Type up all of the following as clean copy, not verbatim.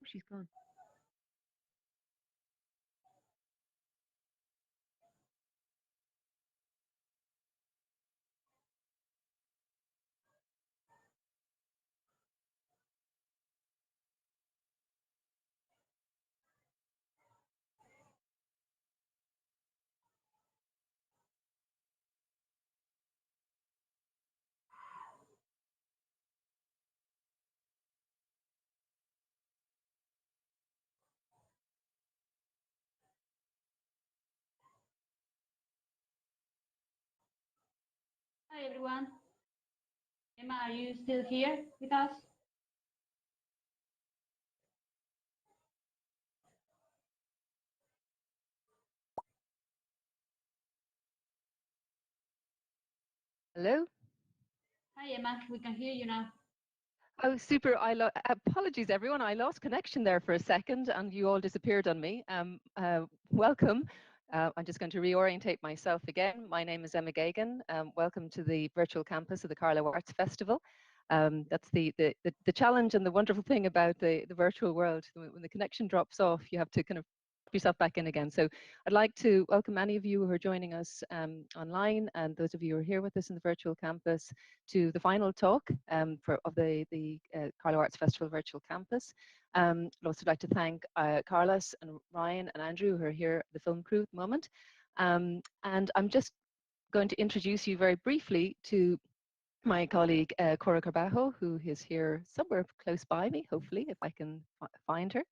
she's gone. Hi everyone. Emma, are you still here with us? Hello? Hi Emma, we can hear you now. Oh, super. Apologies, everyone. I lost connection there for a second and you all disappeared on me. Welcome. I'm just going to reorientate myself again. My name is Emma Geoghegan. Welcome to the virtual campus of the Carlow Arts Festival. That's the challenge and the wonderful thing about the virtual world. When the connection drops off, you have to kind of put yourself back in again. So I'd like to welcome any of you who are joining us online and those of you who are here with us in the virtual campus to the final talk of the Carlow Arts Festival virtual campus. I'd also like to thank Carlos and Ryan and Andrew who are here, the film crew at the moment. And I'm just going to introduce you very briefly to my colleague Cora Corbajo, who is here somewhere close by me, hopefully, if I can find her.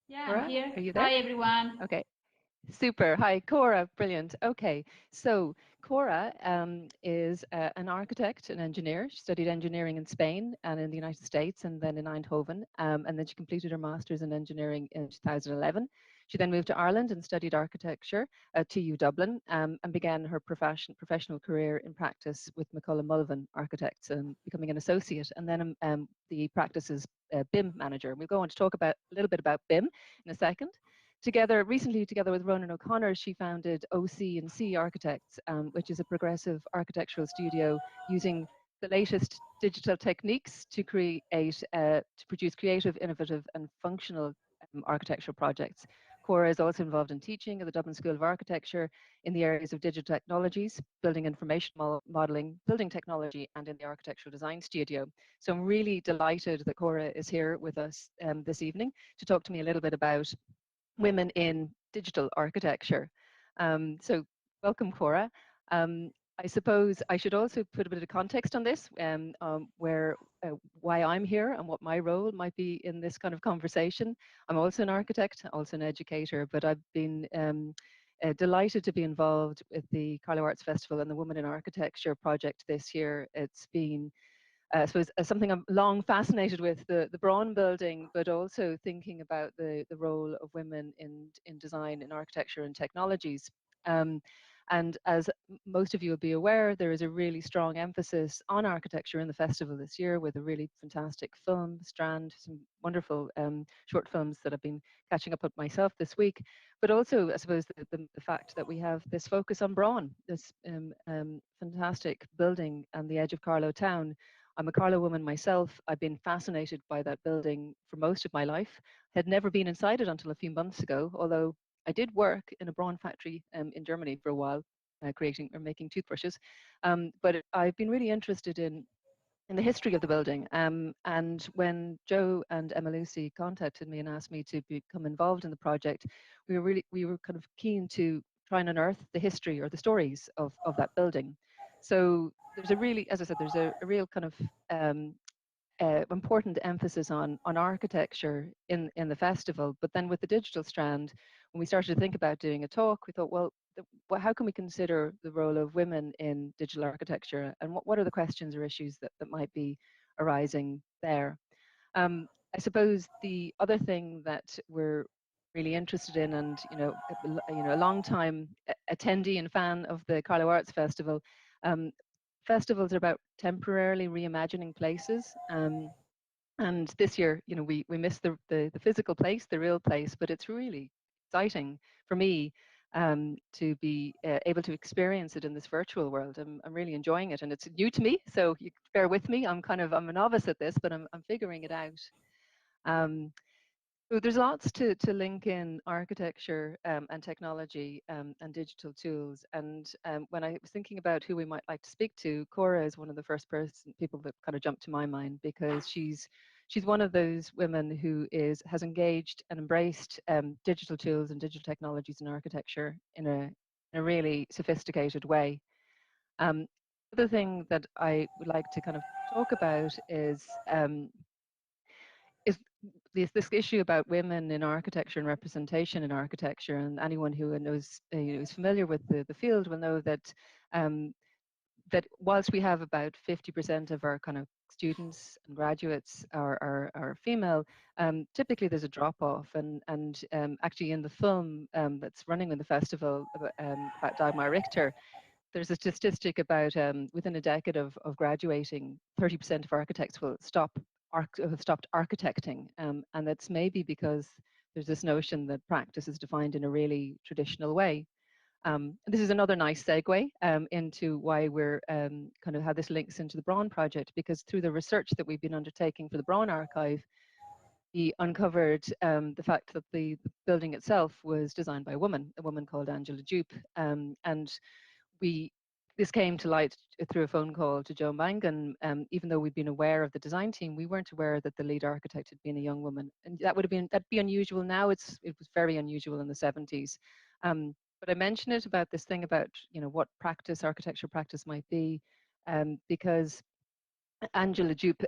Yeah, Cora, I'm here. are you there? Hi everyone. Okay. Super. Hi, Cora. Brilliant. Okay. So Cora is an architect and engineer. She studied engineering in Spain and in the United States and then in Eindhoven. And then she completed her master's in engineering in 2011. She then moved to Ireland and studied architecture at TU Dublin and began her professional career in practice with McCullough Mullivan Architects and becoming an associate and then the practice's BIM manager. We'll go on to talk about a little bit about BIM in a second. Recently together with Ronan O'Connor, she founded OC&C Architects, which is a progressive architectural studio using the latest digital techniques to produce creative, innovative, and functional architectural projects. Cora is also involved in teaching at the Dublin School of Architecture in the areas of digital technologies, building information modelling, building technology, and in the architectural design studio. So I'm really delighted that Cora is here with us this evening to talk to me a little bit about women in digital architecture. So welcome, Cora. I suppose I should also put a bit of context on this, why I'm here and what my role might be in this kind of conversation. I'm also an architect, also an educator, but I've been delighted to be involved with the Carlow Arts Festival and the Women in Architecture project this year. It's been I suppose something I'm long fascinated with, the Braun building, but also thinking about the role of women in design, in architecture and technologies. And as most of you will be aware, there is a really strong emphasis on architecture in the festival this year with a really fantastic film strand, some wonderful short films that I've been catching up with myself this week, but also I suppose the fact that we have this focus on Braun, this fantastic building on the edge of Carlow town. I'm a Carlow woman myself. I've been fascinated by that building for most of my life. Had never been inside it until a few months ago, although I did work in a Braun factory in Germany for a while, creating or making toothbrushes. But I've been really interested in the history of the building. And when Joe and Emma Lucy contacted me and asked me to become involved in the project, we were kind of keen to try and unearth the history or the stories of that building. So there's a really, as I said, there's a real kind of important emphasis on architecture in the festival. But then with the digital strand, when we started to think about doing a talk, we thought, well, how can we consider the role of women in digital architecture, and what are the questions or issues that might be arising there? I suppose the other thing that we're really interested in, and a long time attendee and fan of the Carlow Arts Festival. Festivals are about temporarily reimagining places. And this year, we missed the physical place, the real place, but it's really exciting for me to be able to experience it in this virtual world. I'm really enjoying it, and it's new to me, so you bear with me. I'm a novice at this, but I'm figuring it out. So there's lots to link in architecture and technology and digital tools. And when I was thinking about who we might like to speak to, Cora is one of the first people that kind of jumped to my mind, because she's one of those women who has engaged and embraced digital tools and digital technologies in architecture in a really sophisticated way. The other thing that I would like to kind of talk about is this issue about women in architecture and representation in architecture. And anyone who knows, is familiar with the field will know that that whilst we have about 50% of our kind of students and graduates are female, typically there's a drop off. And actually in the film that's running in the festival about Dagmar Richter, there's a statistic about within a decade of graduating, 30% of architects will have stopped architecting, and that's maybe because there's this notion that practice is defined in a really traditional way. This is another nice segue into why we're kind of how this links into the Braun project, because through the research that we've been undertaking for the Braun archive, we uncovered the fact that the building itself was designed by a woman called Angela Jupe, and this came to light through a phone call to Joe Mangan. Even though we'd been aware of the design team, we weren't aware that the lead architect had been a young woman, and that'd be unusual now. It was very unusual in the 70s. But I mentioned it about this thing about what architecture practice might be, because Angela Jupe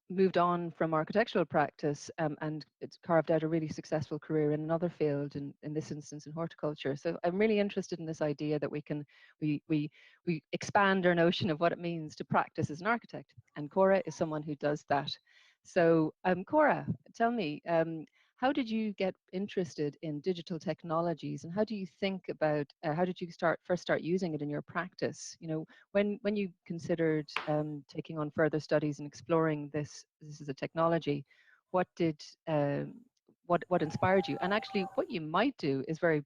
moved on from architectural practice and it's carved out a really successful career in another field, in this instance in horticulture. So I'm really interested in this idea that we expand our notion of what it means to practice as an architect. And Cora is someone who does that. So Cora, tell me, how did you get interested in digital technologies, and how do you think about how did you first start using it in your practice? When you considered taking on further studies and exploring this as a technology, what did what inspired you? And actually, what you might do is very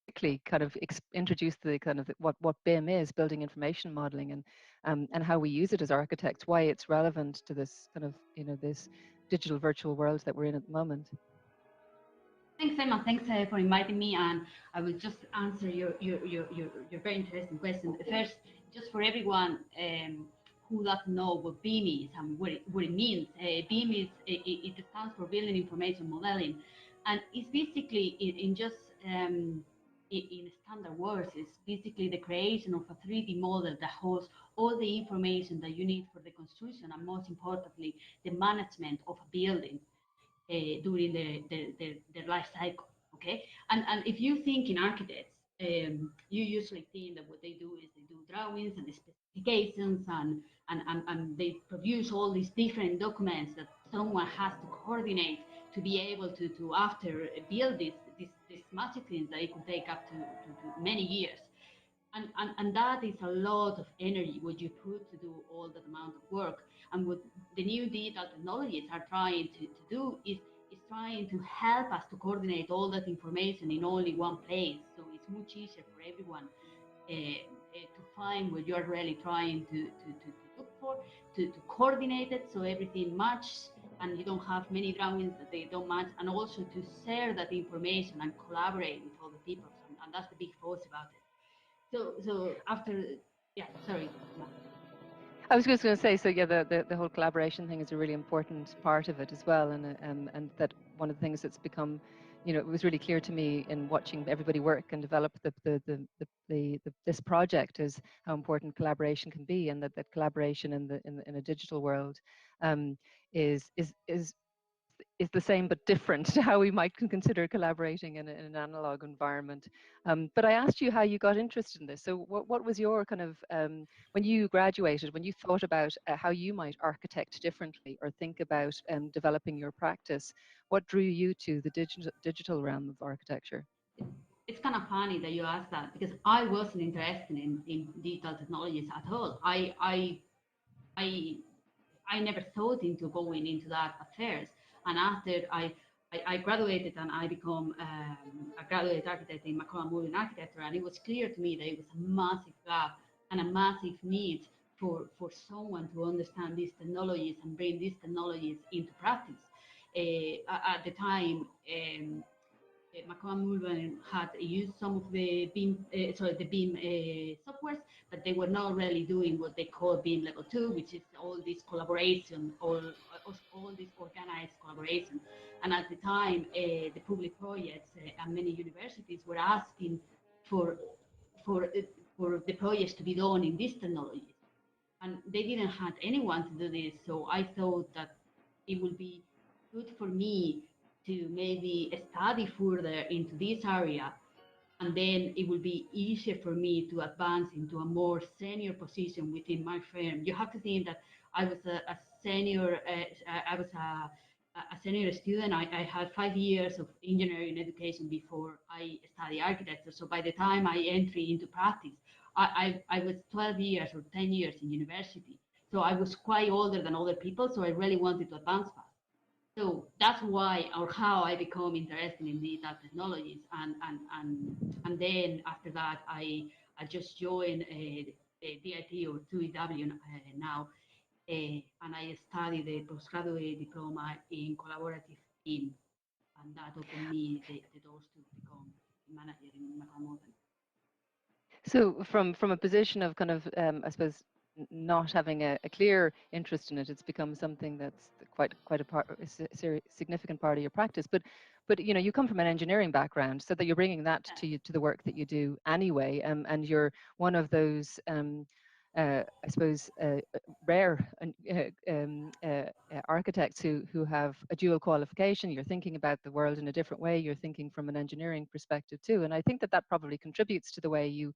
quickly kind of introduce the kind of what BIM is, building information modeling, and how we use it as architects, why it's relevant to this kind of this digital virtual world that we're in at the moment. Thanks, Emma. Thanks for inviting me, and I will just answer your very interesting question. First, just for everyone who doesn't know what BIM is and what it means. BIM it stands for Building Information Modeling, and it's basically in standard words, it's basically the creation of a 3D model that holds all the information that you need for the construction, and most importantly, the management of a building during their life cycle. Okay, and if you think in architects, you usually think that what they do is they do drawings and the specifications, and they produce all these different documents that someone has to coordinate to be able to after build these magic things that it could take up to many years. And that is a lot of energy what you put to do all that amount of work. And what the new digital technologies are trying to do is trying to help us to coordinate all that information in only one place. So it's much easier for everyone to find what you're really trying to look for, to coordinate it so everything matches and you don't have many drawings that they don't match, and also to share that information and collaborate with other people. And that's the big force about it. So after, yeah, sorry. I was just going to say, so yeah, the whole collaboration thing is a really important part of it as well, and that one of the things that's become, it was really clear to me in watching everybody work and develop this project is how important collaboration can be, and that collaboration in a digital world is the same but different to how we might consider collaborating in an analog environment. But I asked you how you got interested in this. So what was your kind of, when you graduated, when you thought about how you might architect differently or think about developing your practice, what drew you to the digital realm of architecture? It's kind of funny that you asked that, because I wasn't interested in digital technologies at all. I never thought into going into that affairs. And after I I graduated and I become a graduate architect in Macron Moving Architecture, and it was clear to me that it was a massive gap and a massive need for someone to understand these technologies and bring these technologies into practice. At the time, Macron Moving had used some of the BIM softwares, but they were not really doing what they call BIM Level 2, which is all this collaboration, all this organized collaboration. And at the time, the public projects and many universities were asking for, for, uh, for the projects to be done in these technologies. And they didn't have anyone to do this, so I thought that it would be good for me to maybe study further into this area, and then it will be easier for me to advance into a more senior position within my firm. You have to think that I was a senior, I was a senior student. I had 5 years of engineering education before I studied architecture. So by the time I entered into practice, I was 12 years or 10 years in university. So I was quite older than other people. So I really wanted to advance fast. So that's why or how I become interested in digital technologies, and then after that I just joined DIT or 2EW now, and I studied the postgraduate diploma in collaborative team, and that opened me the doors to become a manager in Macron. So from a position of kind of I suppose not having a clear interest in it, it's become something that's quite a part, significant part of your practice. But you know, you come from an engineering background, so that you're bringing that to the work that you do anyway, and you're one of those I suppose rare architects who have a dual qualification. You're thinking about the world in a different way. You're thinking from an engineering perspective too, and I think that probably contributes to the way you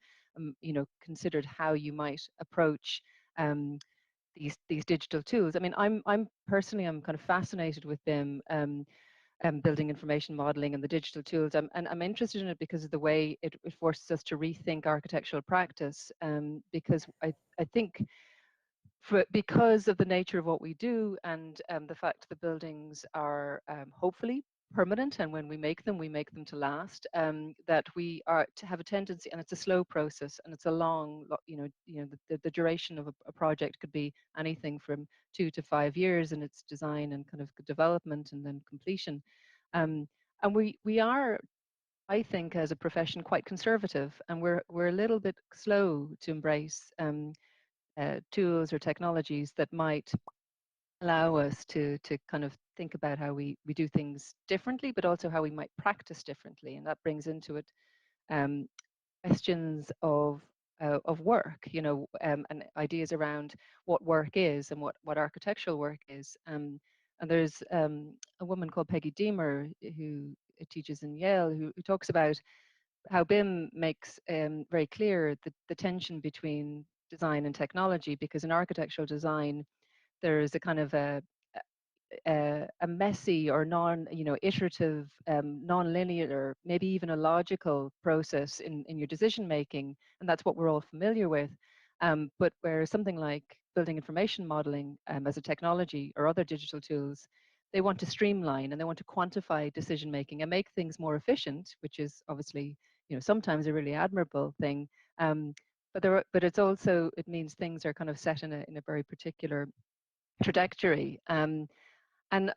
you know, considered how you might approach these digital tools. I mean, I'm personally, I'm kind of fascinated with them. Building information modeling and the digital tools. And I'm interested in it because of the way it forces us to rethink architectural practice. Because I think because of the nature of what we do, and the fact the buildings are hopefully permanent, and when we make them to last, that we are to have a tendency, and it's a slow process, and it's a long, the duration of a project could be anything from 2 to 5 years in its design and kind of development and then completion. And we are, I think, as a profession, quite conservative, and we're a little bit slow to embrace tools or technologies that might allow us to kind of think about how we do things differently, but also how we might practice differently. And that brings into it um, questions of work, you know, and ideas around what work is and what architectural work is. And there's a woman called Peggy Deemer who teaches in Yale who talks about how BIM makes very clear the tension between design and technology, because in architectural design there's a kind of a messy or iterative, non-linear, maybe even a logical process in your decision making, and that's what we're all familiar with. But where something like building information modeling as a technology or other digital tools, they want to streamline and they want to quantify decision making and make things more efficient, which is obviously, you know, sometimes a really admirable thing. But it's also, it means things are kind of set in a very particular trajectory. And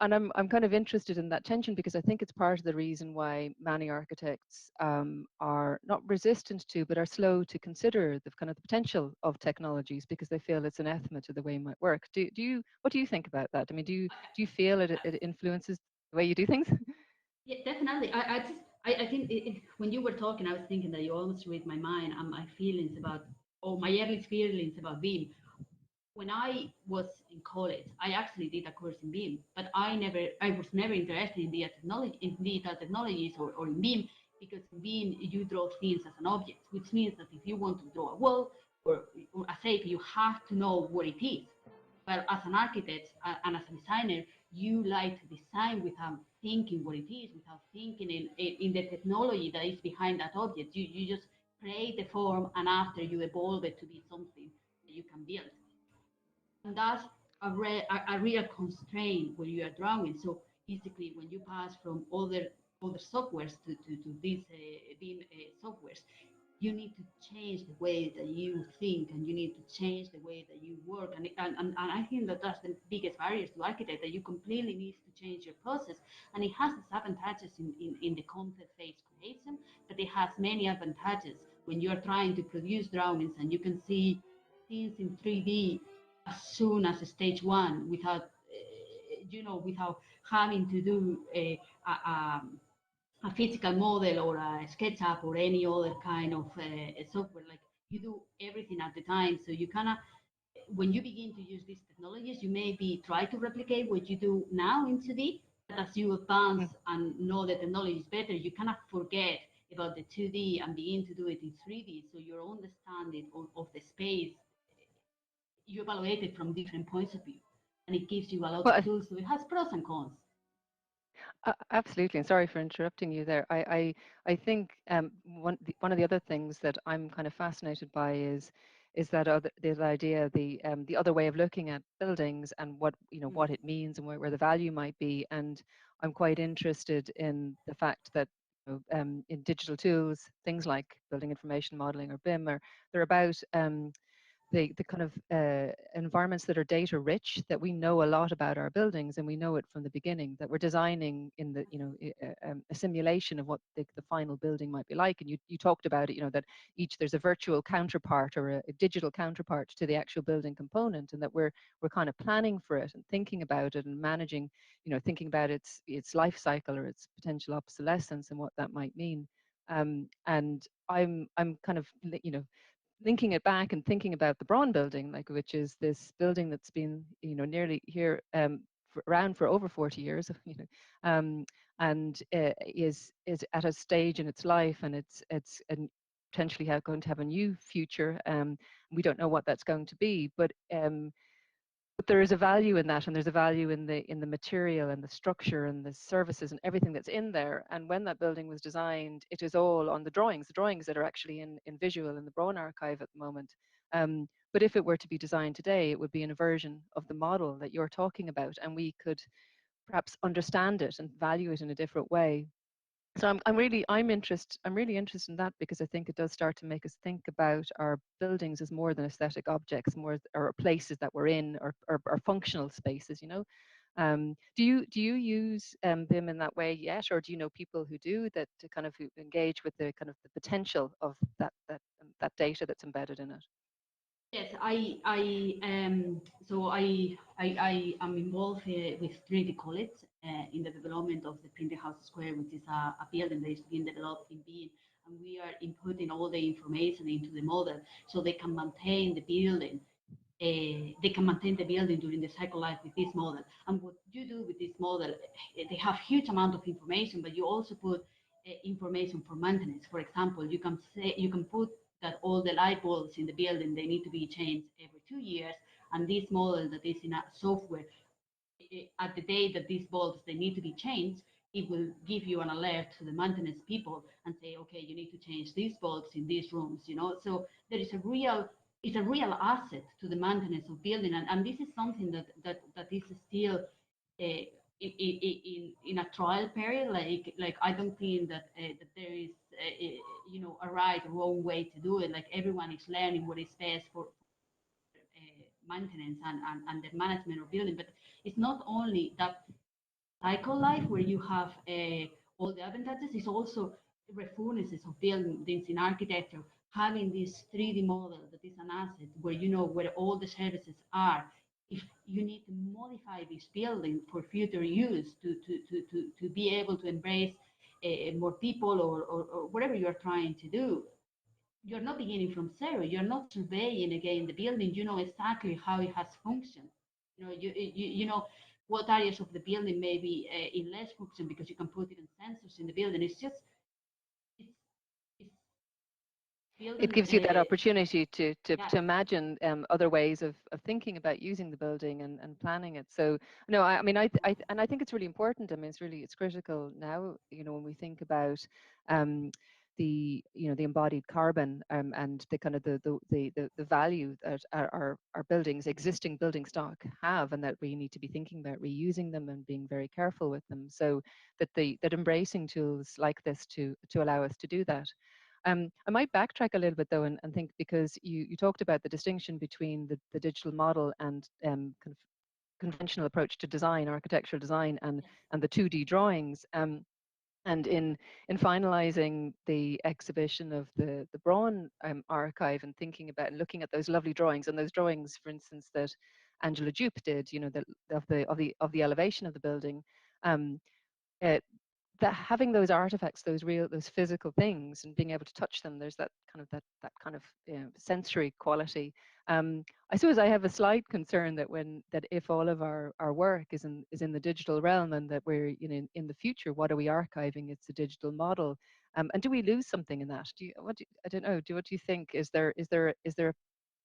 I'm kind of interested in that tension, because I think it's part of the reason why many architects are not resistant to, but are slow to consider the kind of the potential of technologies, because they feel it's anathema to the way it might work. What do you think about that? I mean, do you feel it influences the way you do things? Yeah, definitely. I think when you were talking, I was thinking that you almost read my mind and my feelings about, or my early feelings about BIM. When I was in college, I actually did a course in BIM, but I was never interested in digital technologies or in BIM, because in BIM you draw things as an object, which means that if you want to draw a wall or a shape, you have to know what it is. But as an architect and as a designer, you like to design without thinking what it is, without thinking in the technology that is behind that object. You just create the form, and after you evolve it to be something that you can build. And that's a real constraint when you are drawing. So basically when you pass from other softwares to these BIM softwares, you need to change the way that you think, and you need to change the way that you work. And I think that that's the biggest barriers to architect, that you completely need to change your process. And it has disadvantages in the concept phase creation, but it has many advantages when you're trying to produce drawings and you can see things in 3D as soon as stage one without, without having to do a physical model or a SketchUp or any other kind of software. Like, you do everything at the time, so you kind of, when you begin to use these technologies, you maybe try to replicate what you do now in 2D, but as you advance and know the technology is better, you kind of forget about the 2D and begin to do it in 3D. So your understanding of the space, you evaluate it from different points of view, and it gives you a lot of Well, tools. So it has pros and cons. Absolutely, and sorry for interrupting you there. I think one of the other things that I'm kind of fascinated by is that the idea, the other way of looking at buildings and what what it means and where the value might be. And I'm quite interested in the fact that in digital tools, things like building information modeling or BIM, they're about the kind of environments that are data rich, that we know a lot about our buildings and we know it from the beginning, that we're designing in the a simulation of what the final building might be like. And you talked about it, that there's a virtual counterpart or a digital counterpart to the actual building component, and that we're kind of planning for it and thinking about it and managing, thinking about its life cycle or its potential obsolescence and what that might mean. And I'm kind of linking it back and thinking about the Braun building, which is this building that's been, nearly here around for over 40 years, and is at a stage in its life, and it's potentially going to have a new future. We don't know what that's going to be, but there is a value in that, and there's a value in the material and the structure and the services and everything that's in there. And when that building was designed, it is all on the drawings that are actually in visual in the Braun archive at the moment. But if it were to be designed today, it would be in a version of the model that you're talking about, and we could perhaps understand it and value it in a different way. So I'm really interested in that, because I think it does start to make us think about our buildings as more than aesthetic objects, more or places that we're in, or functional spaces. Do you use BIM in that way yet, or do you know people who do that, to kind of who engage with the kind of the potential of that data that's embedded in it? Yes, I am involved with Trinity College in the development of the Printing House Square, which is a building that is being developed in Bean, and we are inputting all the information into the model so they can maintain the building. They can maintain the building during the cycle life with this model. And what you do with this model, they have huge amount of information, but you also put information for maintenance. For example, you can put that all the light bulbs in the building, they need to be changed every 2 years. And this model that is in a software, at the day that these bulbs, they need to be changed, it will give you an alert to the maintenance people and say, okay, you need to change these bulbs in these rooms, So there is it's a real asset to the maintenance of building. And this is something that is still in a trial period. Like I don't think that there is a right or wrong way to do it. Like, everyone is learning what is best for maintenance and the management of building. But it's not only that cycle life where you have all the advantages, it's also refurbishments of buildings in architecture, having this 3D model that is an asset where you know where all the services are. If you need to modify this building for future use to be able to embrace more people or whatever you're trying to do, you're not beginning from zero. You're not surveying again the building. You know exactly how it has functioned. You know what areas of the building may be in less function because you can put even sensors in the building. It's It building. gives you that opportunity to Yeah. imagine other ways of thinking about using the building and planning it. So no, I mean, I think it's really important. I mean, it's critical now, when we think about the embodied carbon, and the kind of the value that our buildings, existing building stock, have, and that we need to be thinking about reusing them and being very careful with them, so that embracing tools like this to allow us to do that. I might backtrack a little bit though, and think, because you talked about the distinction between the digital model and conventional approach to design, architectural design, and the 2D drawings. And in finalizing the exhibition of the Braun archive, and thinking about and looking at those lovely drawings, and those drawings, for instance, that Angela Dupe did, of the elevation of the building, um, that having those artifacts, those physical things, and being able to touch them, there's that kind of sensory quality. I suppose I have a slight concern that if all of our work is in the digital realm, and that we're in the future, what are we archiving? It's a digital model, and do we lose something in that? I don't know. What do you think? Is there a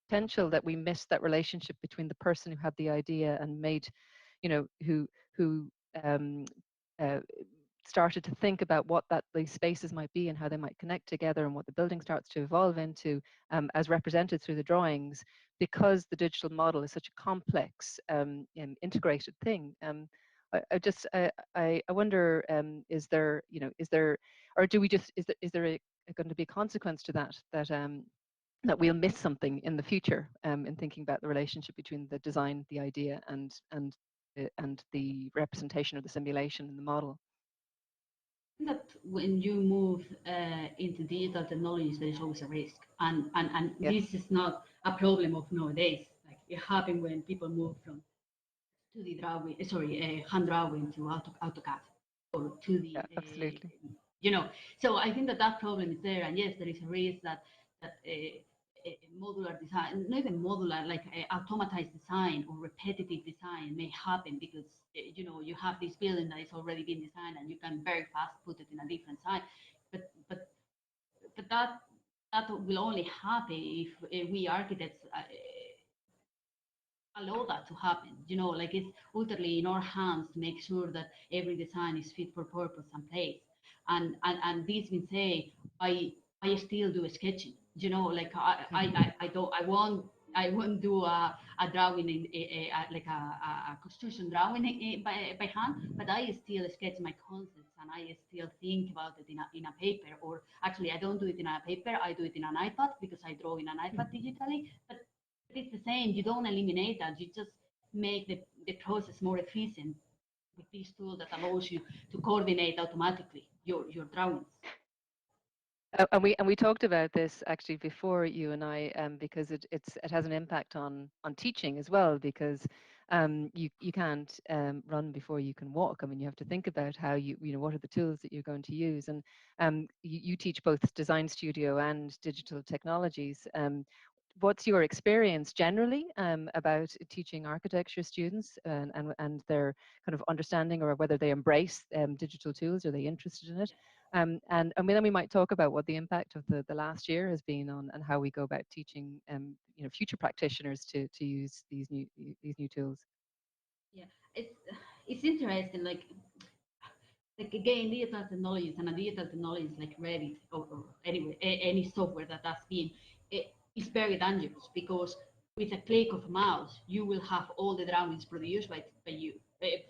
potential that we miss that relationship between the person who had the idea and made, who uh, started to think about what these spaces might be and how they might connect together, and what the building starts to evolve into, as represented through the drawings, because the digital model is such a complex integrated thing. I wonder, is there or do we just is there going to be a consequence to that we'll miss something in the future, in thinking about the relationship between the design, the idea, and the representation of the simulation and the model? That when you move into digital technologies, there is always a risk, and Yes. this is not a problem of nowadays. Like, it happened when people move from 2D drawing, hand drawing to AutoCAD, or 2D. Yeah, absolutely. So I think that problem is there, and yes, there is a risk that modular design, not even modular, like automatized design or repetitive design may happen, because you have this building that is already been designed, and you can very fast put it in a different site. But that will only happen if we architects allow that to happen. Like, it's ultimately in our hands to make sure that every design is fit for purpose and place. And this being said, I still do sketching. Like, I won't do a drawing like a construction drawing by hand, but I still sketch my concepts, and I still think about it in a paper. Or actually, I don't do it in a paper, I do it in an iPad, because I draw in an iPad digitally. But it's the same. You don't eliminate that. You just make the process more efficient with this tool that allows you to coordinate automatically your drawings. And we talked about this actually before, you and I, because it has an impact on teaching as well, because you can't run before you can walk. I mean, you have to think about how what are the tools that you're going to use, and you teach both design studio and digital technologies. What's your experience generally about teaching architecture students, and their kind of understanding, or whether they embrace digital tools? Are they interested in it? And then we might talk about what the impact of the last year has been on, and how we go about teaching future practitioners to use these new tools. Yeah, it's interesting. Like again, digital technologies, and a digital technologies like Revit, or anyway any software that has been, is very dangerous, because with a click of a mouse you will have all the drawings produced by you,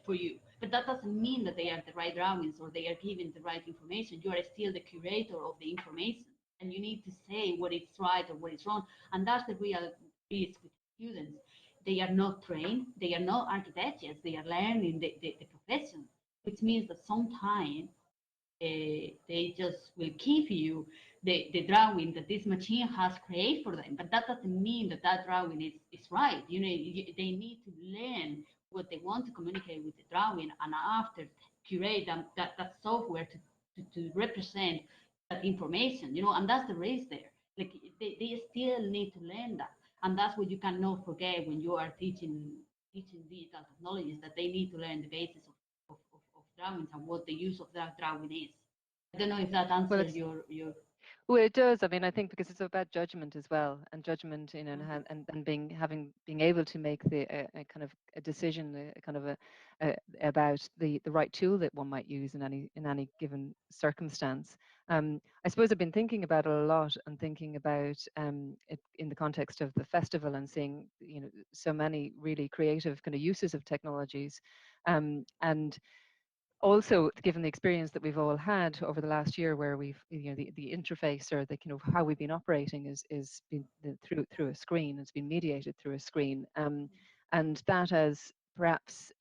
for you. But that doesn't mean that they are the right drawings, or they are giving the right information. You are still the curator of the information, and you need to say what is right or what is wrong. And that's the real risk with students. They are not trained, they are not architects, they are learning the profession, which means that sometimes they just will give you the drawing that this machine has created for them. But that doesn't mean that drawing is right. They need to learn what they want to communicate with the drawing, and after curate that software to represent that information, and that's the race there. Like, they still need to learn that. And that's what you cannot forget when you are teaching digital technologies, that they need to learn the basis of drawings, and what the use of that drawing is. I don't know if that Well, answers it's your. Well, it does. I mean, I think because it's about judgment as well, and judgment, and being able to make a kind of a decision, a kind of about the right tool that one might use in any given circumstance. I suppose I've been thinking about it a lot and thinking about it in the context of the festival and seeing, you know, so many really creative kind of uses of technologies, and also given the experience that we've all had over the last year, where we've, you know, the interface or the kind of how we've been operating is been through a screen. It's been mediated through a screen, and that has perhaps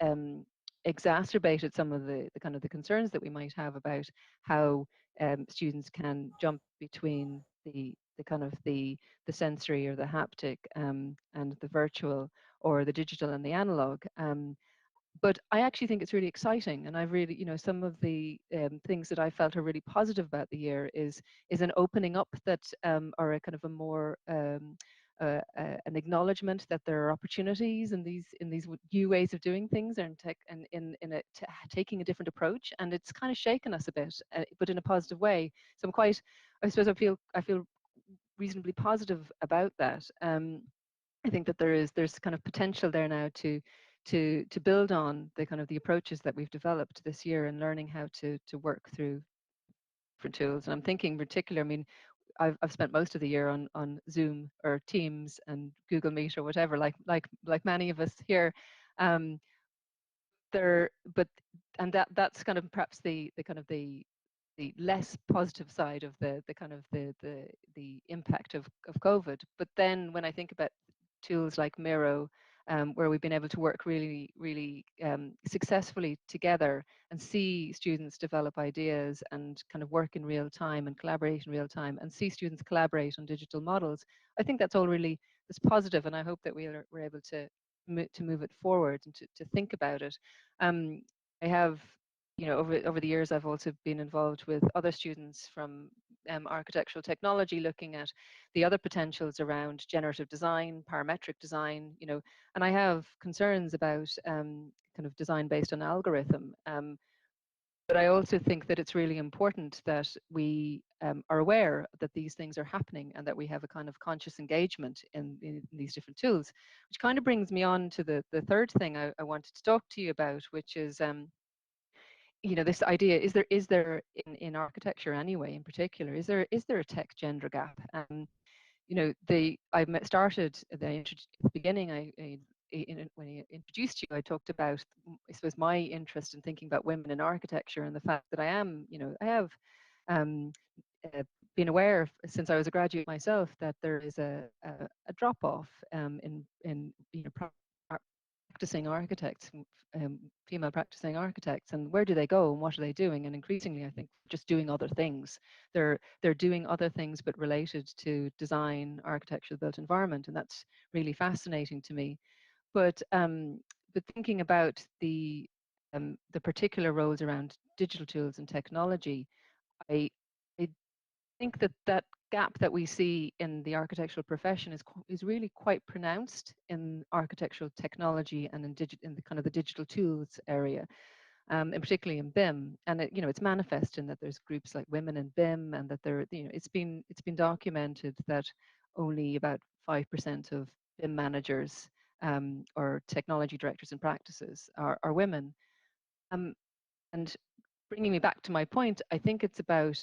exacerbated some of the kind of the concerns that we might have about how students can jump between the kind of the sensory or the haptic, and the virtual, or the digital and the analog. But I actually think it's really exciting, and I've really, you know, some of the things that I felt are really positive about the year is an opening up that, or a kind of a more an acknowledgement that there are opportunities in these new ways of doing things, and tech, and taking a different approach, and it's kind of shaken us a bit, but in a positive way. So I'm quite, I suppose, I feel reasonably positive about that. I think that there's kind of potential there now to build on the kind of the approaches that we've developed this year, and learning how to work through different tools. And I'm thinking in particular, I mean, I've spent most of the year on Zoom or Teams and Google Meet or whatever, like many of us here. Um, there, but and that's kind of perhaps the kind of the less positive side of the kind of the impact of COVID. But then when I think about tools like Miro, where we've been able to work really successfully together and see students develop ideas and kind of work in real time and collaborate in real time, and see students collaborate on digital models, I think that's all really, that's positive, and I hope that we're able to move it forward and to think about it. I have, you know, over the years, I've also been involved with other students from architectural technology, looking at the other potentials around generative design, parametric design, you know, and I have concerns about kind of design based on algorithm. But I also think that it's really important that we are aware that these things are happening, and that we have a kind of conscious engagement in these different tools, which kind of brings me on to the third thing I wanted to talk to you about, which is, you know, this idea, is there in architecture anyway, in particular, is there a tech gender gap? You know, started at the beginning, when I introduced you, I talked about, I suppose, my interest in thinking about women in architecture, and the fact that I am, you know, I have um, been aware since I was a graduate myself that there is a drop off in you know, practicing architects, female practicing architects, and where do they go and what are they doing? And increasingly, I think, just doing other things. They're doing other things, but related to design, architecture, the built environment, and that's really fascinating to me. But thinking about the particular roles around digital tools and technology, I I think that gap that we see in the architectural profession is really quite pronounced in architectural technology and in the kind of the digital tools area, and particularly in BIM. And it, you know, it's manifest in that there's groups like Women in BIM, and that there, you know, it's been documented that only about 5% of BIM managers, or technology directors and practices are women. And bringing me back to my point, I think it's about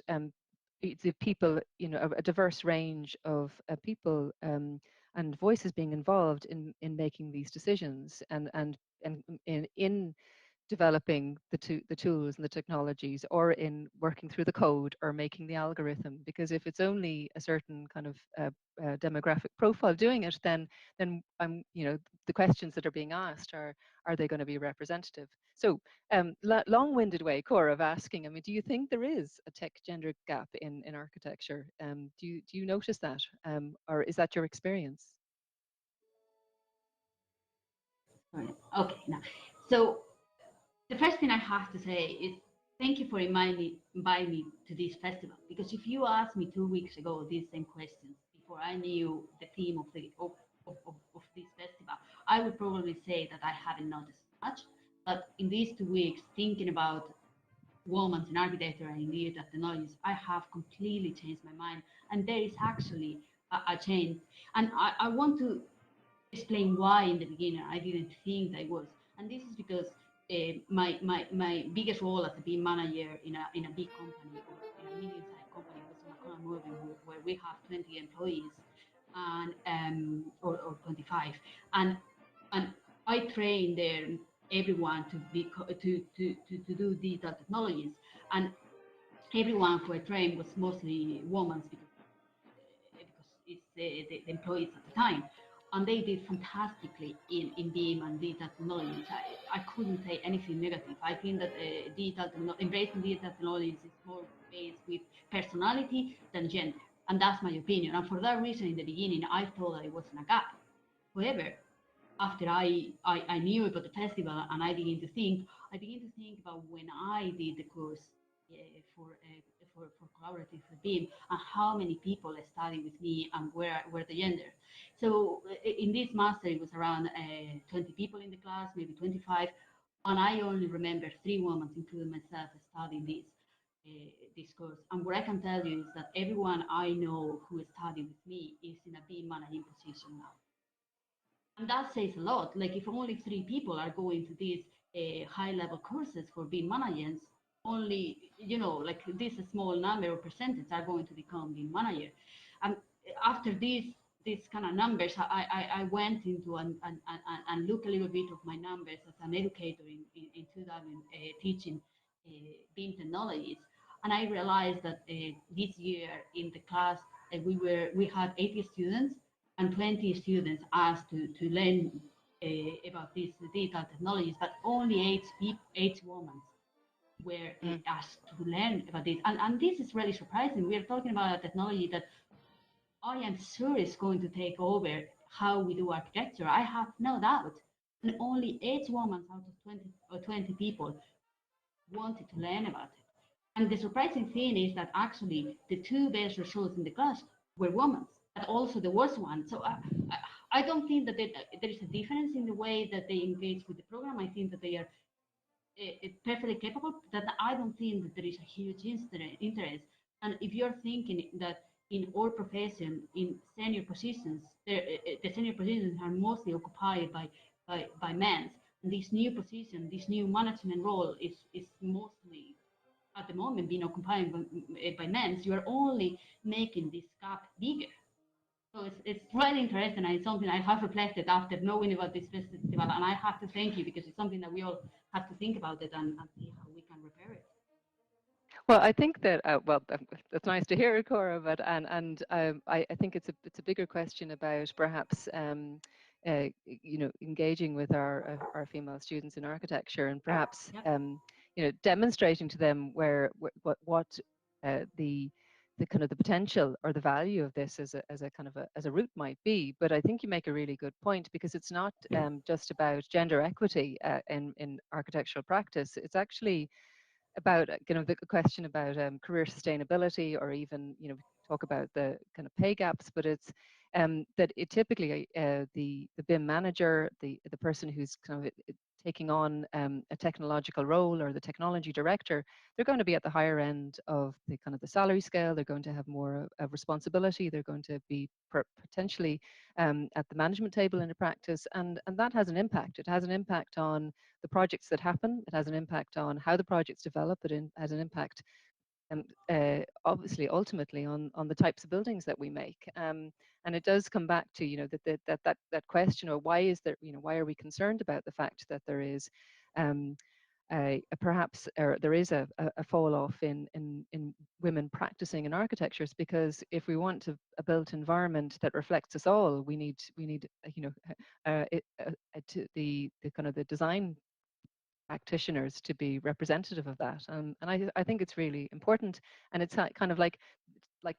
the people, you know, a diverse range of people and voices being involved in making these decisions, and in developing the tools and the technologies, or in working through the code or making the algorithm. Because if it's only a certain kind of demographic profile doing it, then I'm, you know, the questions that are being asked are they going to be representative? So long-winded way, Cora, of asking, I mean, do you think there is a tech gender gap in architecture? Do you notice that, or is that your experience? Okay, now, so the first thing I have to say is thank you for inviting me to this festival. Because if you asked me 2 weeks ago these same questions, before I knew the theme of this festival, I would probably say that I haven't noticed much. But in these 2 weeks, thinking about women in architecture and indeed technologies, I have completely changed my mind. And there is actually a change. And I want to explain why in the beginning I didn't think that I was. And this is because my biggest role as a BIM manager in a big company or in a medium-sized company was Moving, where we have 20 employees and or 25, and I train there everyone to be to do digital technologies, and everyone who I trained was mostly women because it's the employees at the time. And they did fantastically in BIM and digital technologies. I couldn't say anything negative. I think that embracing digital technologies is more based with personality than gender. And that's my opinion. And for that reason, in the beginning, I thought that it wasn't a gap. However, after I knew about the festival and I began to think about when I did the course for collaborative BIM and how many people studied with me and where the gender. So in this master, it was around 20 people in the class, maybe 25, and I only remember 3 women, including myself, studying this course. And what I can tell you is that everyone I know who studied with me is in a BIM managing position now. And that says a lot. Like if only 3 people are going to these high-level courses for BIM managers, only, like this small number or percentage are going to become BIM manager. And after these kind of numbers, I went into and looked a little bit of my numbers as an educator in 2000 teaching BIM technologies. And I realized that this year in the class, we had 80 students, and 20 students asked to learn about these digital technologies, but only 8 women were asked to learn about this. And this is really surprising. We are talking about a technology that I am sure is going to take over how we do architecture. I have no doubt. And only 8 women out of 20 or 20 people wanted to learn about it. And the surprising thing is that actually the 2 best results in the class were women, but also the worst one. So I don't think that there is a difference in the way that they engage with the program. I think that they are perfectly capable. That I don't think that there is a huge interest. And if you're thinking that in our profession, in senior positions, the senior positions are mostly occupied by men. And this new position, this new management role is mostly at the moment being occupied by men. You are only making this gap bigger. So it's really interesting, and it's something I have reflected after knowing about this festival, and I have to thank you because it's something that we all have to think about it and see how we can repair it. Well, I think that that's nice to hear, Cora. But I think it's a bigger question about perhaps engaging with our female students in architecture, and perhaps demonstrating to them what the kind of the potential or the value of this as a kind of as a route might be. But I think you make a really good point, because it's not just about gender equity in architectural practice. It's actually about the question about career sustainability, or even talk about the kind of pay gaps. But it's that it typically the BIM manager, the person who's kind of taking on a technological role, or the technology director, they're going to be at the higher end of the kind of the salary scale. They're going to have more of responsibility. They're going to be potentially at the management table in a practice, and that has an impact. It has an impact on the projects that happen. It has an impact on how the projects develop. It has an impact obviously ultimately on the types of buildings that we make, and it does come back to that question, or why is there, why are we concerned about the fact that there is perhaps, or there is a fall off in women practicing in architectures? Because if we want a built environment that reflects us all, we need the kind of the design practitioners to be representative of that, and I think it's really important. And it's kind of like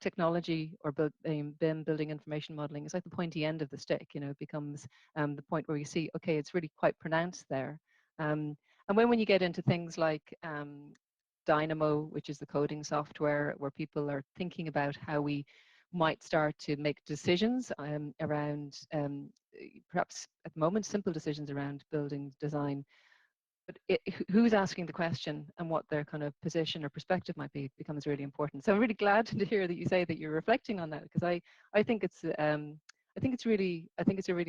technology or BIM, building information modeling, is like the pointy end of the stick. It becomes the point where you see, okay, it's really quite pronounced there. And when you get into things like Dynamo, which is the coding software, where people are thinking about how we might start to make decisions around perhaps at the moment simple decisions around building design, but who's asking the question and what their kind of position or perspective might be becomes really important. So I'm really glad to hear that you say that you're reflecting on that, because I think it's a really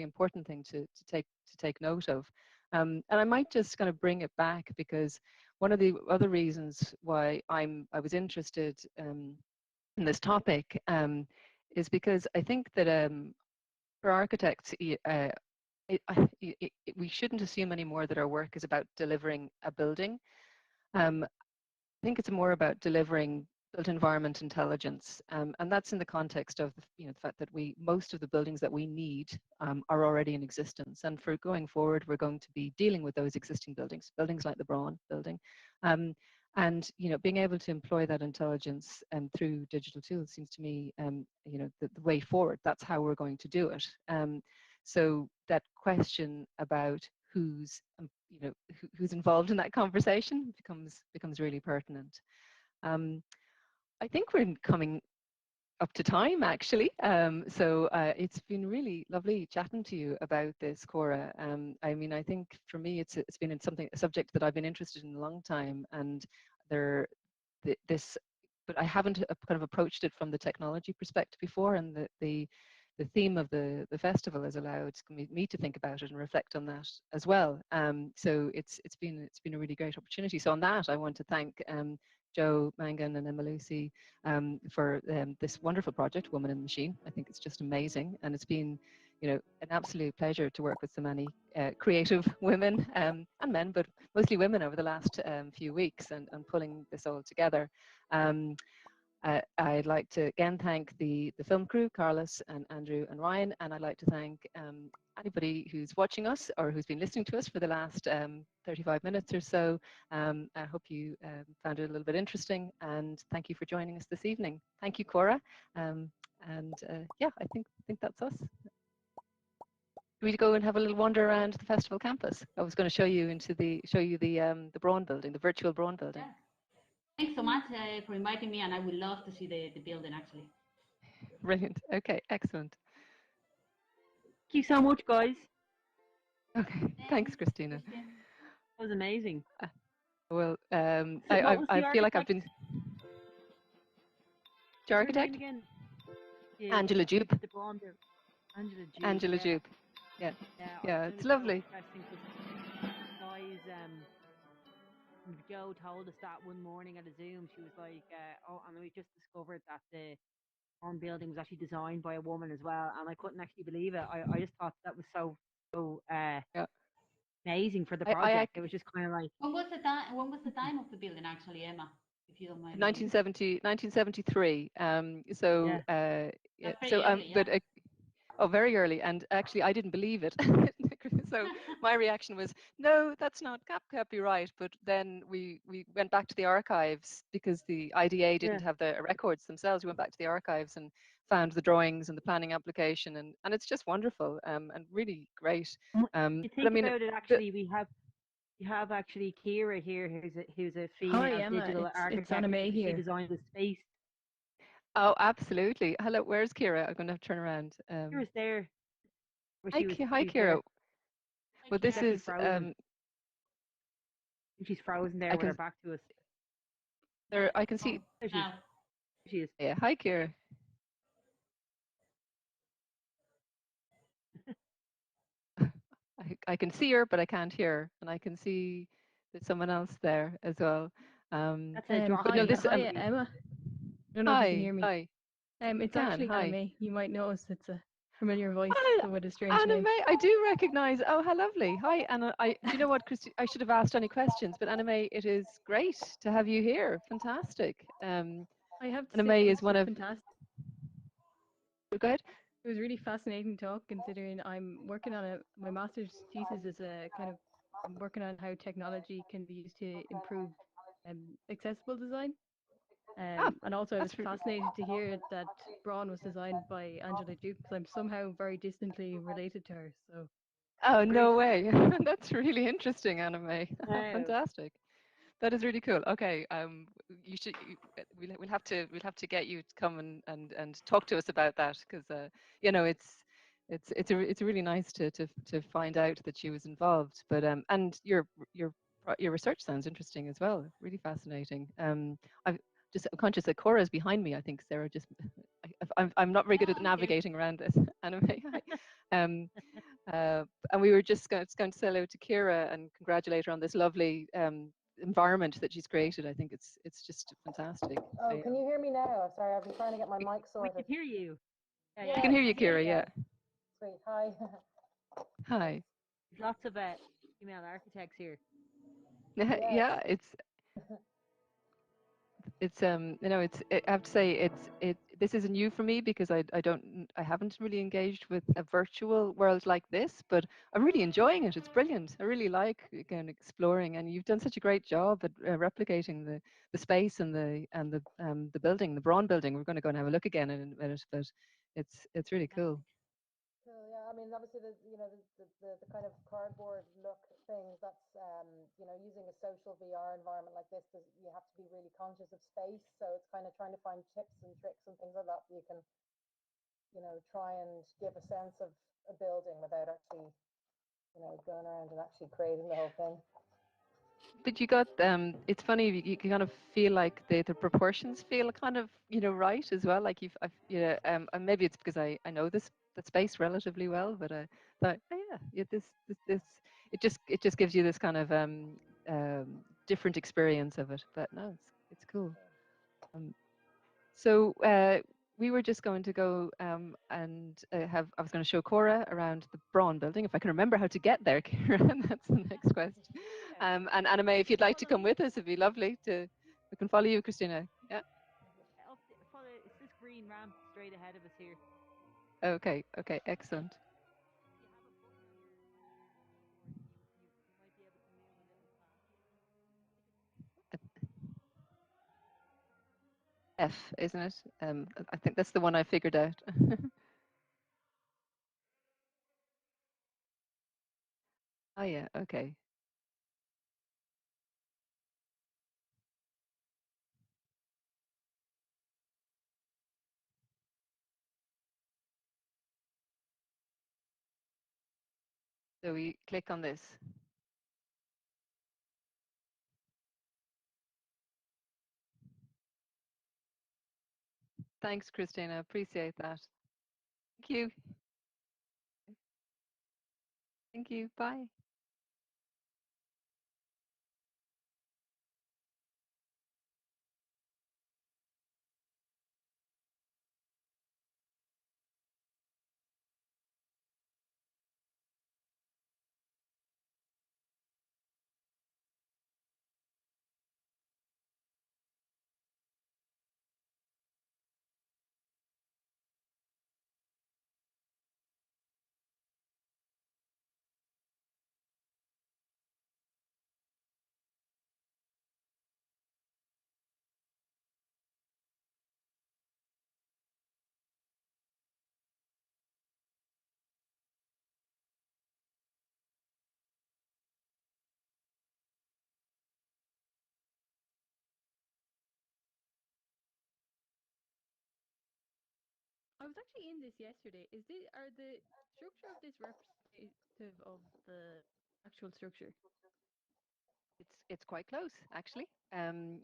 important thing to take note of. And I might just kind of bring it back, because one of the other reasons why I was interested in this topic is because I think that for architects, we shouldn't assume anymore that our work is about delivering a building. I think it's more about delivering built environment intelligence, and that's in the context of the fact that most of the buildings that we need are already in existence, and for going forward we're going to be dealing with those existing buildings like the Braun building, and being able to employ that intelligence through digital tools seems to me the way forward. That's how we're going to do it. So that question about who's involved in that conversation becomes really pertinent. I think we're coming up to time, actually. So it's been really lovely chatting to you about this, Cora. I mean, I think for me, it's been a subject that I've been interested in a long time, and but I haven't kind of approached it from the technology perspective before, and the theme of the festival has allowed me to think about it and reflect on that as well. So it's been a really great opportunity. So on that, I want to thank Jo, Mangan, and Emma Lucy for this wonderful project, Woman in the Machine. I think it's just amazing, and it's been an absolute pleasure to work with so many creative women and men, but mostly women over the last few weeks, and pulling this all together. I'd like to again thank the film crew, Carlos and Andrew and Ryan, and I'd like to thank anybody who's watching us or who's been listening to us for the last 35 minutes or so. I hope you found it a little bit interesting, and thank you for joining us this evening. Thank you, Cora, yeah, I think that's us. Do we go and have a little wander around the festival campus? I was going to show you the Braun building, the virtual Braun building. Yeah. Thanks so much for inviting me, and I would love to see the building actually. Brilliant. Okay, excellent. Thank you so much, guys. Okay, thanks, Christina. That was amazing. Well, So I feel like I've been. The What's her architect? name again? Angela Jupe. The Braun building. Angela Jupe. Yeah. Yeah, it's lovely. Guys, Jo told us that one morning at a Zoom. She was like, "Oh, and we just discovered that the Braun building was actually designed by a woman as well." And I couldn't actually believe it. I just thought that was so amazing for the project. It was just kind of like. When was the time of the building actually, Emma? If you don't mind. 1973. So early, but very early, and actually I didn't believe it. So my reaction was, no, that's not copyright. But then we went back to the archives because the IDA didn't have the records themselves. We went back to the archives and found the drawings and the planning application, and it's just wonderful and really great. You think about it, actually, we have actually Ciara here, who's a female digital architect. It's Anime here. She designed the space. Oh, absolutely. Hello, where's Ciara? I'm going to have to turn around. Ciara's there. Hi, Ciara. Well, this is she's frozen there with her back to us. There, I can see. There she is. Yeah, hi, Ciara. I can see her, but I can't hear her, and I can see there's someone else there as well. That's a drop. Hi, Emma. I don't know if you can hear me. Hi. It's actually Anime. You might notice it's a familiar voice with a strange Anime, name. I do recognize. Oh, how lovely. Hi, Anna. Do you know what, Christy? I should have asked any questions, but Anime, it is great to have you here. Fantastic. I have to Anime say, is one of. Fantastic. Go ahead. It was really fascinating talk, considering I'm working on my master's thesis is I'm working on how technology can be used to improve accessible design. And also I was fascinated to hear that Braun was designed by Angela Duke, because I'm somehow very distantly related to her. So. Oh, no way. That's really interesting, Anime. Fantastic. That is really cool. Okay, we'll have to get you to come and talk to us about that, because it's really nice to find out that she was involved. But and your research sounds interesting as well. Really fascinating. I'm conscious that Cora is behind me. I think Sarah just. I'm not very good at navigating around this, Anime. And we were just going to say hello to Ciara and congratulate her on this lovely environment that she's created. I think it's just fantastic. Oh, can you hear me now? Sorry, I've been trying to get my mic We sorted. can hear you. Yeah, I can hear you, Ciara. yeah. Yeah. Sweet. Hi. Hi. There's lots of female architects here. Yeah, it's I have to say this is new for me because I haven't really engaged with a virtual world like this, but I'm really enjoying it. It's brilliant. I really like again exploring, and you've done such a great job at replicating the space and the building, the Braun building. We're going to go and have a look again in a minute, but it's really cool. Cool, yeah. I mean, obviously, the kind of cardboard look things. That's using a social VR environment like this, you have to be really conscious of space. So it's kind of trying to find tips and tricks and things like that you can, try and give a sense of a building without actually, going around and actually creating the whole thing. But you got it's funny, you can kind of feel like the proportions feel kind of right as well, like and maybe it's because I know that space relatively well, but I thought, oh yeah, this it just gives you this kind of different experience of it. But no, it's cool. So we were just going to go and I was going to show Cora around the Braun building, if I can remember how to get there, Ciara. That's the next question. And Anime, if you'd like to come with us, it'd be lovely we can follow you, Christina. Yeah. It's this green ramp straight ahead of us here. Okay, excellent. You have a button on your you might be able to move a little faster. F, isn't it? I think that's the one I figured out. Oh yeah, okay. So we click on this. Thanks, Christina. Appreciate that. Thank you. Thank you. Bye. I was actually in this yesterday. Are the structure of this representative of the actual structure? It's quite close, actually. I'm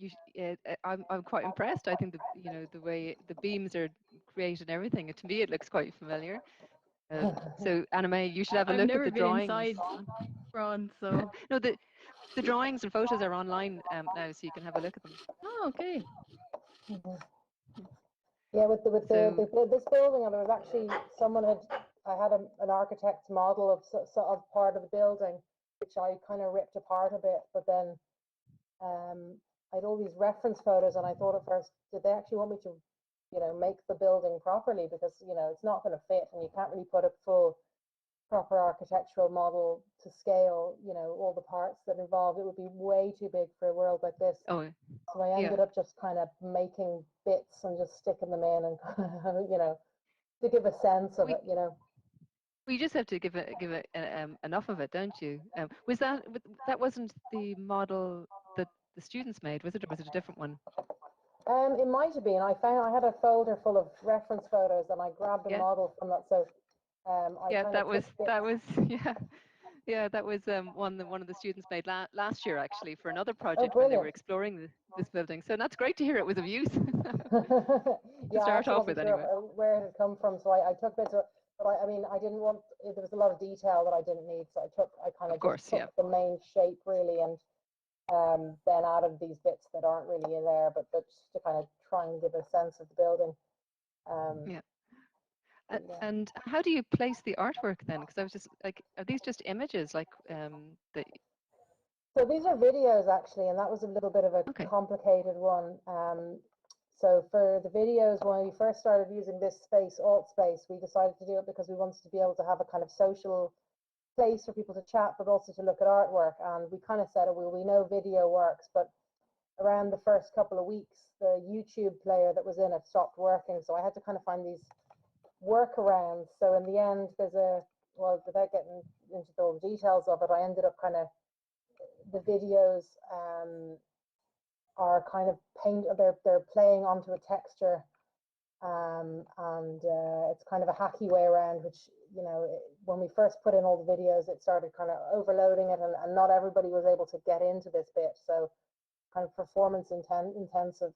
quite impressed. I think the way the beams are created and everything. To me, it looks quite familiar. So, Anime, you should have a I've look never at the been drawings. inside Braun, so No, the drawings and photos are online now, so you can have a look at them. oh, okay. Yeah, with this building, and there was actually I had an architect's model of part of the building, which I kind of ripped apart a bit, but then I had all these reference photos, and I thought at first, did they actually want me to, make the building properly? Because, it's not going to fit, and you can't really put a full proper architectural model to scale, all the parts that involved. It would be way too big for a world like this. Oh, so I ended up just kind of making bits and just sticking them in and, to give a sense of it, Well, you just have to give it enough of it, don't you? Was that wasn't the model that the students made, was it, or was it a different one? It might have been. I had a folder full of reference photos, and I grabbed a model from that. So that was that was one that one of the students made last year, actually, for another project when they were exploring this building. So that's great to hear it was of use. Yeah, to start off with, sure anyway. Where it had come from, so I took bits of it, but I mean, I didn't want. There was a lot of detail that I didn't need, so I kind of just took the main shape really, and then added these bits that aren't really in there, but just to kind of try and give a sense of the building. Yeah. Yeah. And how do you place the artwork then? Because I was just like, are these just images like that? So these are videos actually, and that was a little bit of a Okay. complicated one. So for the videos, when we first started using this space, alt space, we decided to do it because we wanted to be able to have a kind of social place for people to chat, but also to look at artwork. And we kind of said, oh, well, we know video works, but around the first couple of weeks, the YouTube player that was in it stopped working. So I had to kind of find these workarounds. So in the end, well, without getting into all the details of it, I ended up kind of, the videos are kind of they're playing onto a texture, and it's kind of a hacky way around, which, you know, when we first put in all the videos, it started kind of overloading it, and not everybody was able to get into this bit, so kind of performance intensive.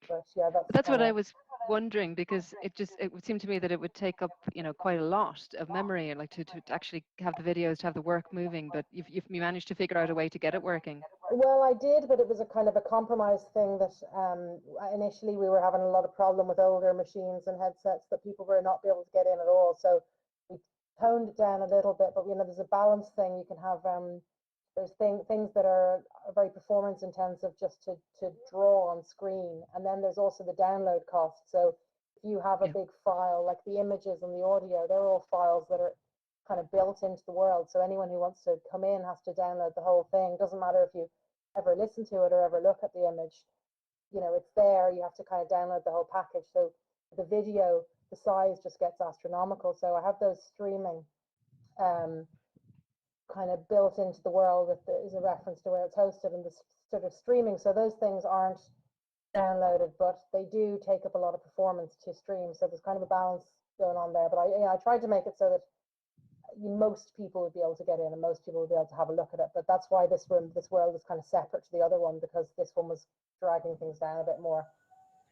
But yeah, That's what I was wondering, because it would seem to me that it would take up, you know, quite a lot of memory, and like to actually have the videos, to have the work moving. But you managed to figure out a way to get it working. Well, I did, but it was a kind of a compromise thing that initially we were having a lot of problem with older machines and headsets that people were not be able to get in at all. So we toned it down a little bit, but you know, there's a balance thing. You can have there's things that are very performance intensive just to draw on screen, and then there's also the download cost. So if you have a big file, like the images and the audio, they're all files that are kind of built into the world. So anyone who wants to come in has to download the whole thing. Doesn't matter if you ever listen to it or ever look at the image, you know, it's there. You have to kind of download the whole package. So the video, the size just gets astronomical. So I have those streaming kind of built into the world. If there is a reference to where it's hosted and the sort of streaming. So those things aren't downloaded, but they do take up a lot of performance to stream. So there's kind of a balance going on there. But I tried to make it so that most people would be able to get in and most people would be able to have a look at it. But that's why this world is kind of separate to the other one, because this one was dragging things down a bit more.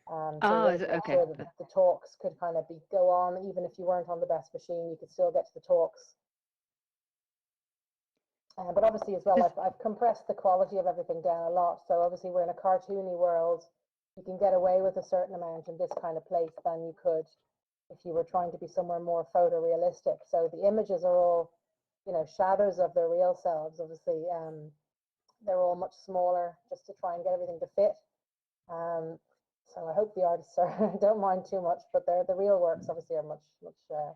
So okay. sure that the talks could kind of go on, even if you weren't on the best machine, you could still get to the talks. But obviously as well, I've compressed the quality of everything down a lot. So obviously we're in a cartoony world. You can get away with a certain amount in this kind of place than you could if you were trying to be somewhere more photorealistic. So the images are all, you know, shadows of their real selves. Obviously, they're all much smaller just to try and get everything to fit. So I hope the artists don't mind too much, but the real works obviously are much higher.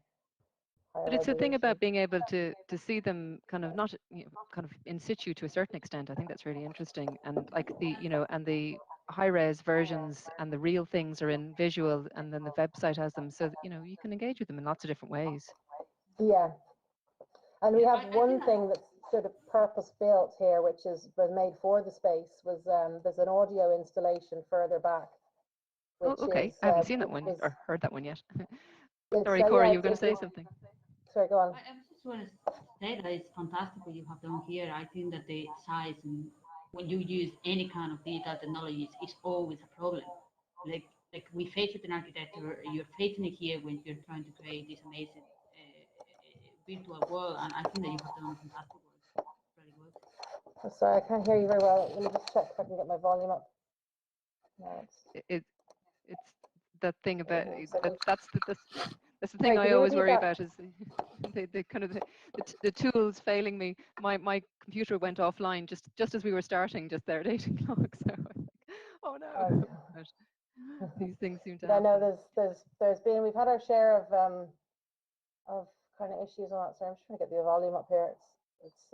But it's the thing about being able to see them kind of not, you know, kind of in situ to a certain extent. I think that's really interesting. And like the, you know, and the high-res versions and the real things are in visual, and then the website has them, so that, you know, you can engage with them in lots of different ways. Yeah, and we have one thing that's sort of purpose built here, which was made for the space. Was there's an audio installation further back. Oh, okay. I haven't seen that one or heard that one yet. Sorry, Cora, you were going to say something. Sorry, go on. I just want to say that it's fantastic what you have done here. I think that the size, and when you use any kind of digital technologies, is always a problem. Like we face it in architecture, you're facing it here when you're trying to create this amazing virtual world, and I think that you have done fantastic work. Really good. Oh, sorry, I can't hear you very well. Let me just check if I can get my volume up. No, It's that thing about that's the thing Sorry, I always worry about, is the kind of the tools failing me. My computer went offline just as we were starting, just there at 8 o'clock. So I'm like, oh no. But these things seem to happen. I know we've had our share of kind of issues on that. So I'm just trying to get the volume up here. It's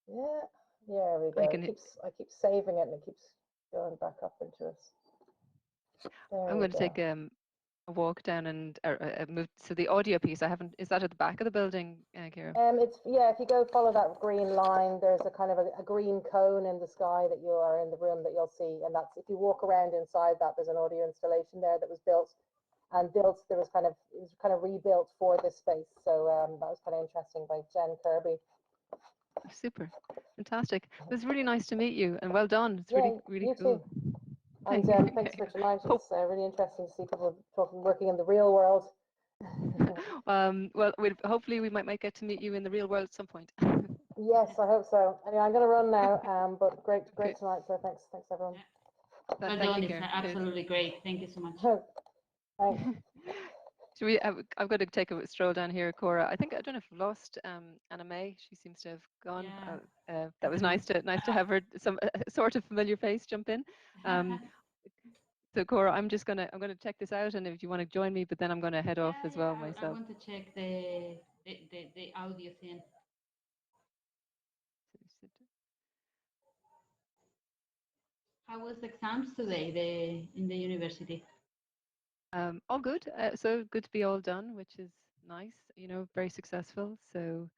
yeah, there we go. I keep saving it and it keeps going back up into us. I'm going to take a walk down and move. So the audio piece, is that at the back of the building, Ciara? It's, yeah, if you go follow that green line, there's a kind of a green cone in the sky that you are in the room that you'll see, and that's, if you walk around inside that, there's an audio installation there that was built, it was kind of rebuilt for this space. So that was kind of interesting by Jen Kirby. Oh, super, fantastic. It was really nice to meet you, and well done. It's really cool. Too. And thanks for tonight. It's really interesting to see people working in the real world. Well, hopefully we might get to meet you in the real world at some point. Yes, I hope so. Anyway, I'm going to run now, but great Okay. tonight. So thanks everyone. Well Thank done, you, it's Ciara. absolutely great. Thank you so much. Thanks. Should we? I've got to take a stroll down here, Cora. I don't know if we've lost Anna May. She seems to have gone. Yeah. That was nice to have her some sort of familiar face jump in. So Cora, I'm gonna check this out, and if you want to join me, but then I'm gonna head off as well I myself. want to check the audio thing. How was the exams today in the university? All good. So good to be all done, which is nice. Very successful. So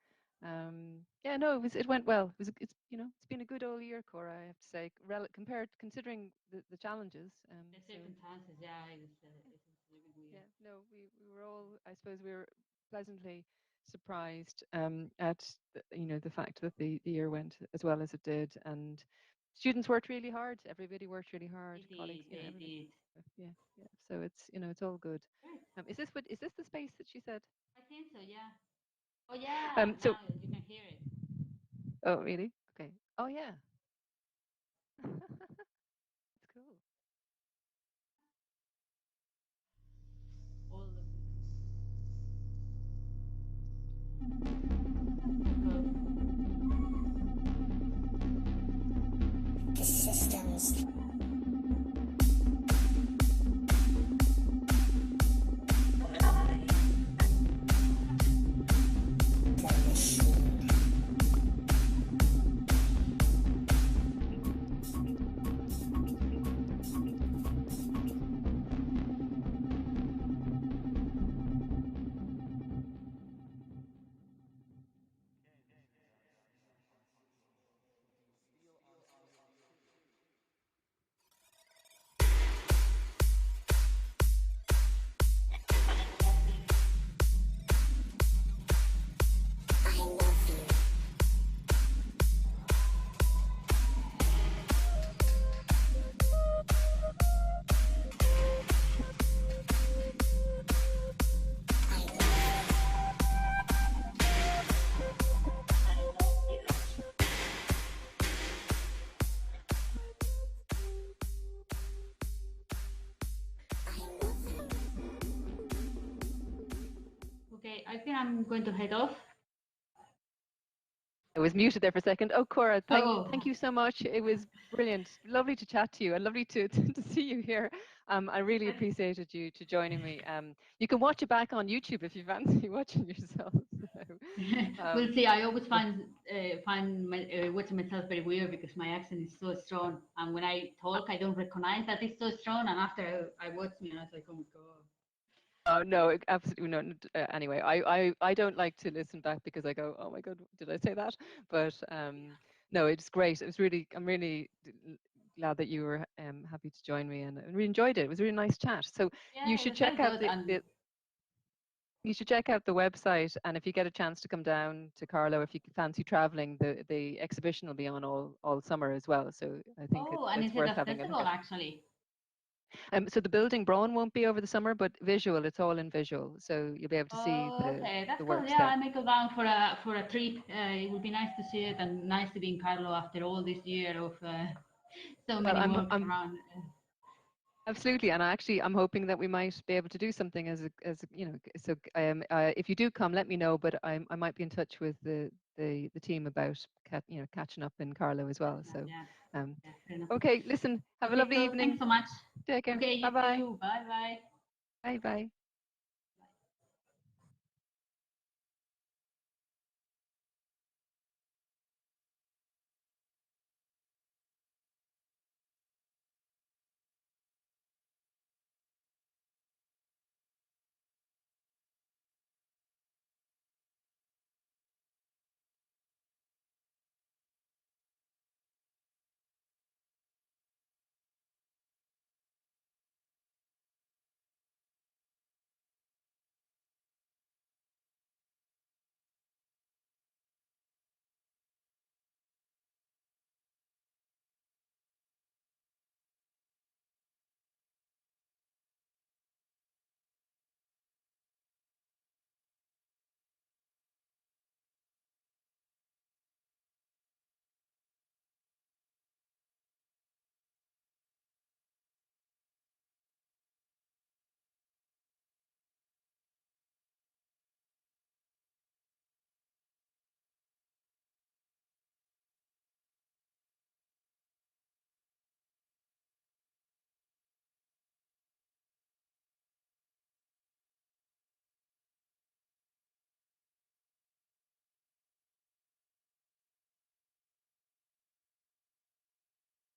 yeah, no, it went well. It's been a good old year, Cora, I have to say, considering the challenges. The circumstances, it was really weird. Yeah, no, we were all, I suppose we were pleasantly surprised at the fact that the year went as well as it did, and students worked really hard. Everybody worked really hard. Colleagues, everybody. Yeah. So it's all good. Is this the space that she said? I think so. Yeah. Oh yeah. So Now you can hear it. oh really? Okay. Oh yeah. It's cool. All of it. The systems. Okay, I think I'm going to head off. I was muted there for a second. Oh, Cora, Oh. thank you so much. It was brilliant. Lovely to chat to you and lovely to see you here. I really appreciated you joining me. You can watch it back on YouTube if you fancy watching yourself. We'll see. I always find watching myself very weird because my accent is so strong, and when I talk, I don't recognize that it's so strong. And after I watch me, I was like, oh my god. Oh no, absolutely no. Anyway, I don't like to listen back because I go, oh my god, did I say that? But no, it's great. I'm really glad that you were happy to join me, and I really enjoyed it. It was a really nice chat. So Yeah, you it should was check very out good, you should check out the website, and if you get a chance to come down to Carlow, if you fancy traveling, the exhibition will be on all summer as well. So I think and it's is it worth a having a look festival at. actually? So the building Braun won't be over the summer, but visual, it's all in visual. So you'll be able to see Oh, okay, that's the cool. works Yeah, there. I may go down for a trip. It would be nice to see it and nice to be in Carlow after all this year of so Well, many works I'm around. absolutely, and I'm hoping that we might be able to do something So if you do come, let me know. But I might be in touch with the team about catching up in Carlow as well. So Yeah, fair enough. okay, listen, have a Okay, lovely cool. evening. Thanks so much. Take care. Okay, you Bye bye. too. Bye bye. Bye bye.